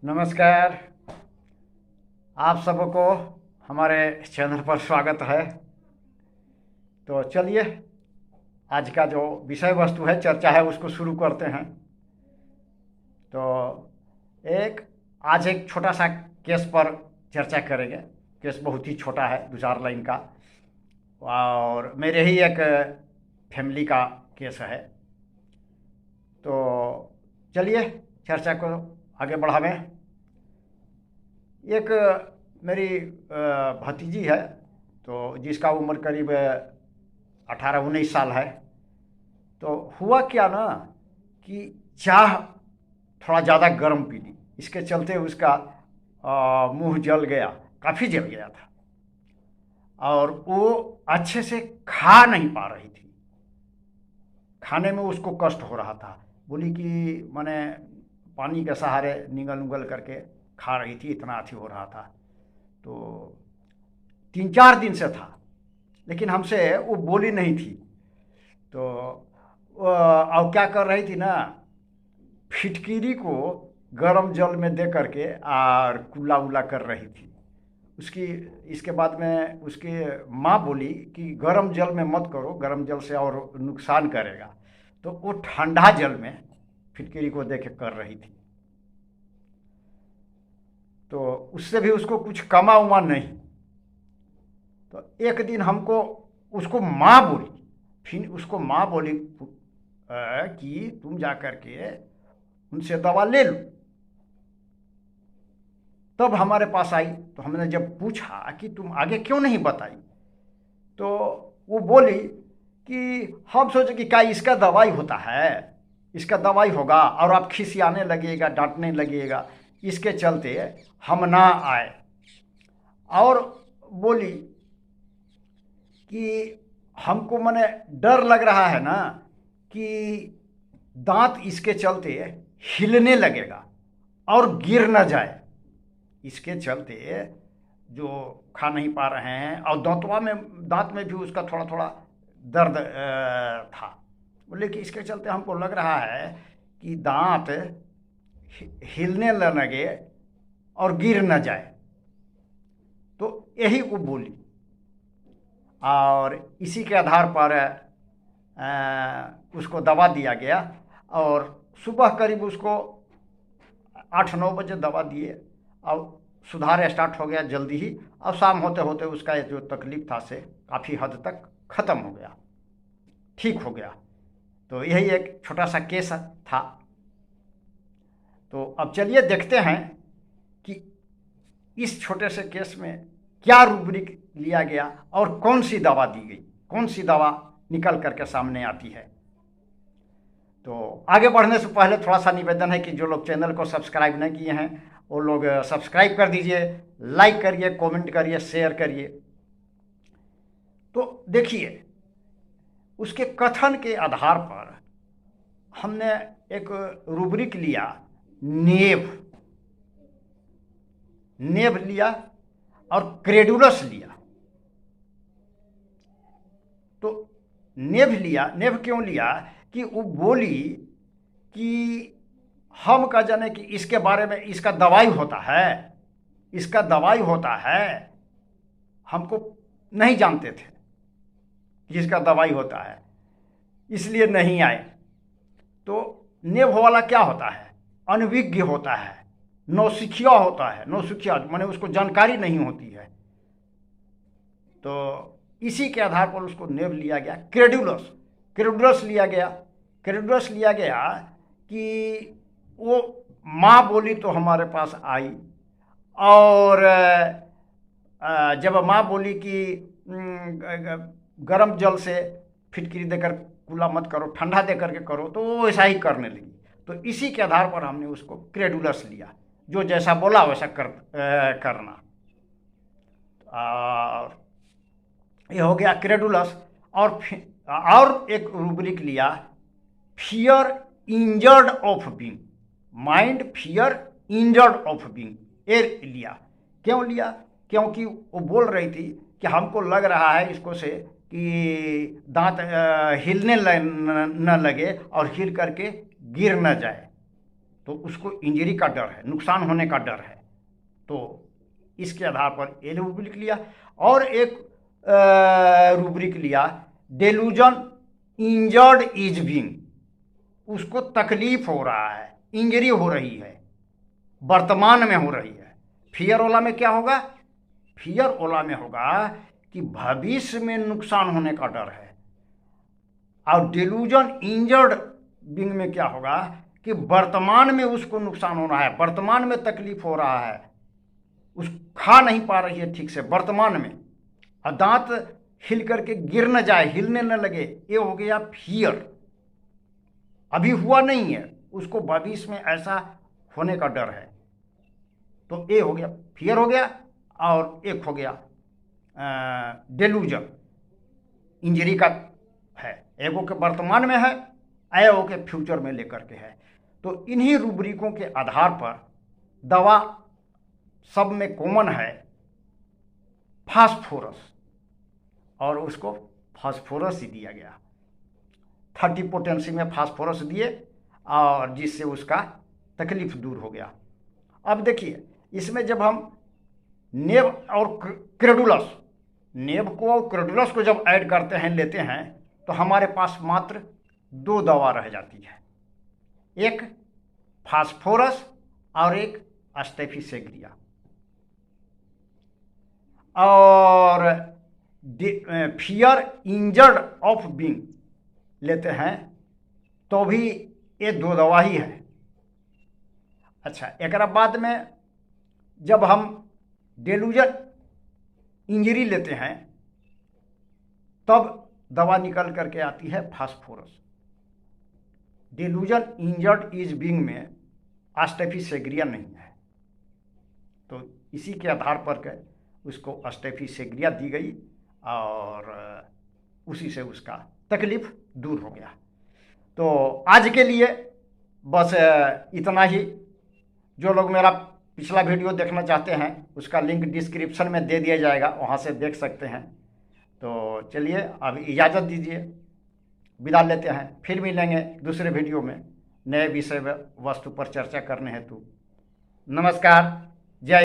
नमस्कार। आप सबको हमारे चैनल पर स्वागत है। तो चलिए, आज का जो विषय वस्तु है, चर्चा है, उसको शुरू करते हैं। तो एक आज एक छोटा सा केस पर चर्चा करेंगे। केस बहुत ही छोटा है, 2-4 लाइन का, और मेरे ही एक फैमिली का केस है। तो चलिए चर्चा को आगे बढ़ावें। एक मेरी भतीजी है, तो जिसका उम्र करीब 18-19 साल है। तो हुआ क्या ना कि चाह थोड़ा ज़्यादा गर्म पी ली, इसके चलते उसका मुंह जल गया, काफ़ी जल गया था, और वो अच्छे से खा नहीं पा रही थी। खाने में उसको कष्ट हो रहा था। बोली कि मैंने पानी के सहारे निगल उगल करके खा रही थी, इतना अथी हो रहा था। तो 3-4 दिन से था, लेकिन हमसे वो बोली नहीं थी। तो अब क्या कर रही थी ना, फिटकीरी को गर्म जल में दे करके और कुल्ला उल्ला कर रही थी उसकी। इसके बाद में उसकी माँ बोली कि गर्म जल में मत करो, गर्म जल से और नुकसान करेगा। तो वो ठंडा जल में फिटकीरी को दे के कर रही थी। तो उससे भी उसको कुछ कमा उमा नहीं। तो एक दिन हमको उसको माँ बोली, फिर उसको माँ बोली कि तुम जा कर के उनसे दवा ले लो। तब हमारे पास आई, तो हमने जब पूछा कि तुम आगे क्यों नहीं बताई, तो वो बोली कि हम सोचे कि क्या इसका दवाई होता है, इसका दवाई होगा और आप खिसियाने लगेगा, डांटने लगेगा, इसके चलते हम ना आए। और बोली कि हमको मने डर लग रहा है ना कि दांत इसके चलते हिलने लगेगा और गिर न जाए, इसके चलते जो खा नहीं पा रहे हैं। और दांत में भी उसका थोड़ा थोड़ा दर्द था। बोले कि इसके चलते हमको लग रहा है कि दांत हिलने न लगे और गिर न जाए। तो यही वो बोली, और इसी के आधार पर उसको दवा दिया गया। और सुबह करीब उसको 8-9 बजे दवा दिए, और सुधार स्टार्ट हो गया जल्दी ही। और शाम होते होते उसका जो तकलीफ था से काफ़ी हद तक ख़त्म हो गया, ठीक हो गया। तो यही एक छोटा सा केस था। तो अब चलिए देखते हैं कि इस छोटे से केस में क्या रूब्रिक लिया गया और कौन सी दवा दी गई, कौन सी दवा निकल करके सामने आती है। तो आगे बढ़ने से पहले थोड़ा सा निवेदन है कि जो लोग चैनल को सब्सक्राइब नहीं किए हैं वो लोग सब्सक्राइब कर दीजिए, लाइक करिए, कमेंट करिए, शेयर करिए। तो देखिए, उसके कथन के आधार पर हमने एक रूब्रिक लिया, नेव लिया और क्रेडुलस लिया। तो नेव क्यों लिया कि वो बोली कि हम का जाने कि इसके बारे में, इसका दवाई होता है, इसका दवाई होता है, हमको नहीं जानते थे कि इसका दवाई होता है, इसलिए नहीं आए। तो नेव वाला क्या होता है, अनभिज्ञ होता है, नौसिखिया होता है। नौसिखिया माने उसको जानकारी नहीं होती है। तो इसी के आधार पर उसको नेव लिया गया। क्रेडुलस लिया गया। क्रेडुलस लिया गया कि वो माँ बोली तो हमारे पास आई, और जब माँ बोली कि गर्म जल से फिटकिरी देकर कुल्ला मत करो, ठंडा दे करके करो, तो वो वैसा ही करने लगी। तो इसी के आधार पर हमने उसको क्रेडुलस लिया, जो जैसा बोला वैसा करना। ये हो गया क्रेडुलस। और एक रूब्रिक लिया, fear injured of being, mind fear injured of being, ये लिया। क्यों लिया? क्योंकि वो बोल रही थी कि हमको लग रहा है इसको से कि दांत हिलने न लगे और हिल करके गिर न जाए। तो उसको इंजरी का डर है, नुकसान होने का डर है, तो इसके आधार पर ए रूब्रिक लिया। और एक रूब्रिक लिया डेलूजन इंजर्ड इज बीइंग, उसको तकलीफ हो रहा है, इंजरी हो रही है, वर्तमान में हो रही है। फियर ओला में क्या होगा? फियर ओला में होगा कि भविष्य में नुकसान होने का डर है। और डेलूजन इंजर्ड बीइंग में क्या होगा कि वर्तमान में उसको नुकसान हो रहा है, वर्तमान में तकलीफ हो रहा है, उस खा नहीं पा रही है ठीक से वर्तमान में, और दांत हिल करके गिर न जाए, हिलने न लगे, ये हो गया फियर। अभी हुआ नहीं है, उसको भविष्य में ऐसा होने का डर है, तो ये हो गया, फियर हो गया। और एक हो गया डेलूजन, इंजरी का है, एगो के वर्तमान में है, एगो के फ्यूचर में लेकर के है। तो इन्हीं रूब्रिकों के आधार पर दवा सब में कॉमन है फास्फोरस, और उसको फास्फोरस ही दिया गया। 30 पोटेंसी में फास्फोरस दिए, और जिससे उसका तकलीफ दूर हो गया। अब देखिए, इसमें जब हम नेब और क्रेडुलस, नेब को और क्रेडुलस को जब ऐड करते हैं, लेते हैं, तो हमारे पास मात्र 2 दवा रह जाती है, एक फास्फोरस और एक स्टेफिसेग्रिया। और फियर इंजर्ड ऑफ बीइंग लेते हैं तो भी ये 2 दवा ही है। अच्छा, एक बाद में जब हम डेलूजन इंजरी लेते हैं, तब दवा निकल करके आती है फास्फोरस। डेलूजन इंजर्ड इज बीइंग में स्टेफिसेग्रिया नहीं है, तो इसी के आधार पर के उसको स्टेफिसेग्रिया दी गई, और उसी से उसका तकलीफ दूर हो गया। तो आज के लिए बस इतना ही। जो लोग मेरा पिछला वीडियो देखना चाहते हैं, उसका लिंक डिस्क्रिप्शन में दे दिया जाएगा, वहाँ से देख सकते हैं। तो चलिए, अब इजाज़त दीजिए, विदा लेते हैं, फिर मिलेंगे दूसरे वीडियो में नए विषय वस्तु पर चर्चा करने हेतु। नमस्कार, जय।